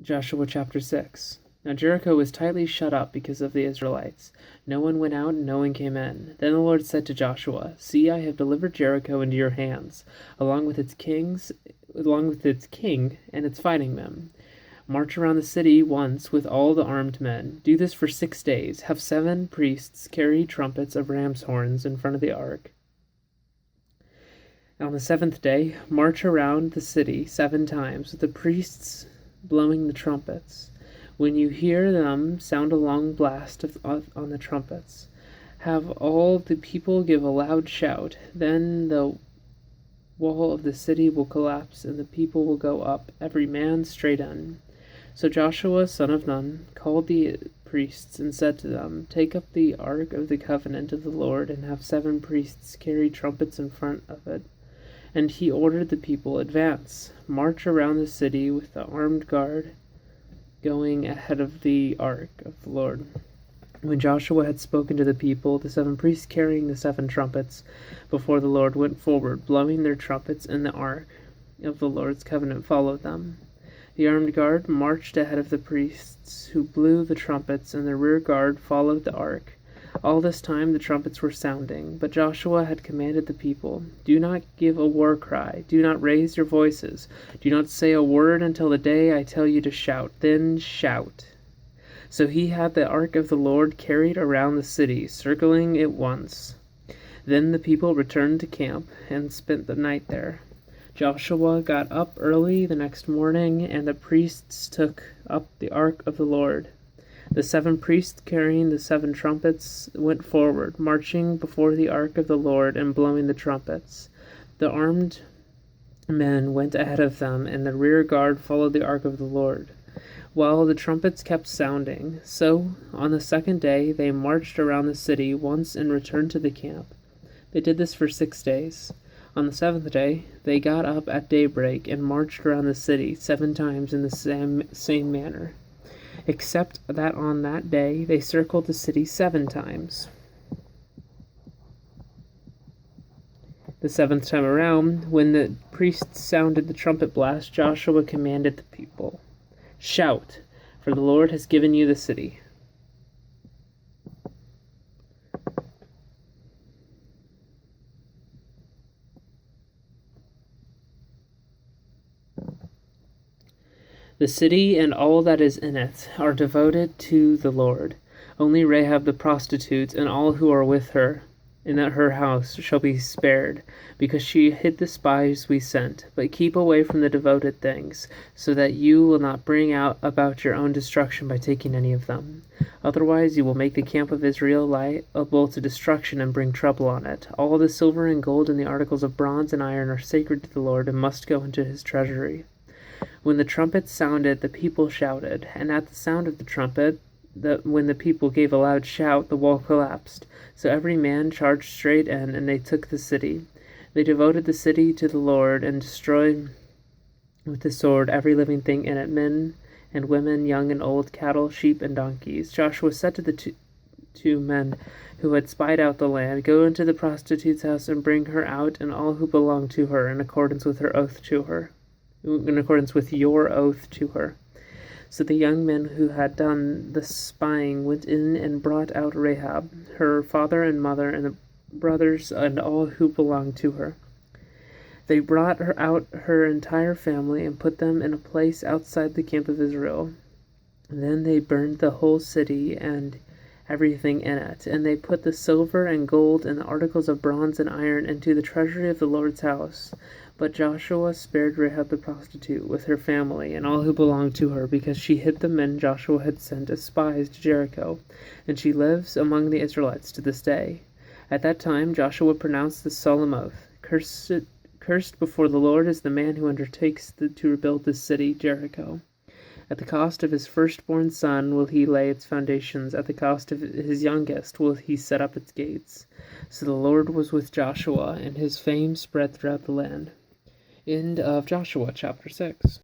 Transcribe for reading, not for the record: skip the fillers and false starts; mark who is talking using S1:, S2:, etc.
S1: Joshua chapter 6. Now Jericho was tightly shut up because of the Israelites. No one went out and no one came in. Then the Lord said to Joshua, See, I have delivered Jericho into your hands, along with its king and its fighting men. March around the city once with all the armed men. Do this for 6 days. Have 7 priests carry trumpets of ram's horns in front of the ark. On the 7th day, march around the city 7 times, with the priests blowing the trumpets. When you hear them sound a long blast on the trumpets, have all the people give a loud shout. Then the wall of the city will collapse, and the people will go up, every man straight in. So Joshua, son of Nun, called the priests and said to them, Take up the ark of the covenant of the Lord, and have 7 priests carry trumpets in front of it. And he ordered the people, Advance, march around the city with the armed guard going ahead of the ark of the Lord. When Joshua had spoken to the people, the 7 priests carrying the 7 trumpets before the Lord went forward, blowing their trumpets, and the ark of the Lord's covenant followed them. The armed guard marched ahead of the priests, who blew the trumpets, and the rear guard followed the ark. All this time the trumpets were sounding, but Joshua had commanded the people, Do not give a war cry, do not raise your voices, do not say a word until the day I tell you to shout, then shout. So he had the ark of the Lord carried around the city, circling it once. Then the people returned to camp and spent the night there. Joshua got up early the next morning, and the priests took up the ark of the Lord. The 7 priests carrying the 7 trumpets went forward, marching before the ark of the Lord and blowing the trumpets. The armed men went ahead of them, and the rear guard followed the ark of the Lord, while the trumpets kept sounding. So, on the 2nd day, they marched around the city once and returned to the camp. They did this for 6 days. On the 7th day, they got up at daybreak and marched around the city 7 times in the same manner, except that on that day they circled the city 7 times. The 7th time around, when the priests sounded the trumpet blast, Joshua commanded the people, Shout, for the Lord has given you the city. The city and all that is in it are devoted to the Lord. Only Rahab the prostitute and all who are with her in her house shall be spared, because she hid the spies we sent. But keep away from the devoted things, so that you will not bring about your own destruction by taking any of them. Otherwise you will make the camp of Israel liable to destruction and bring trouble on it. All the silver and gold and the articles of bronze and iron are sacred to the Lord and must go into his treasury. When the trumpet sounded, the people shouted, and at the sound of the trumpet, when the people gave a loud shout, the wall collapsed. So every man charged straight in, and they took the city. They devoted the city to the Lord and destroyed with the sword every living thing in it, men and women, young and old, cattle, sheep, and donkeys. Joshua said to the two men who had spied out the land, Go into the prostitute's house and bring her out and all who belong to her in accordance with your oath to her. So the young men who had done the spying went in and brought out Rahab, her father and mother, and the brothers, and all who belonged to her. They brought out her entire family and put them in a place outside the camp of Israel. Then they burned the whole city and everything in it, and they put the silver and gold and the articles of bronze and iron into the treasury of the Lord's house. But Joshua spared Rahab the prostitute with her family and all who belonged to her, because she hid the men Joshua had sent as spies to Jericho, and she lives among the Israelites to this day. At that time Joshua pronounced this solemn oath, Cursed before the Lord is the man who undertakes to rebuild this city, Jericho. At the cost of his firstborn son will he lay its foundations. At the cost of his youngest will he set up its gates. So the Lord was with Joshua, and his fame spread throughout the land. End of Joshua chapter 6.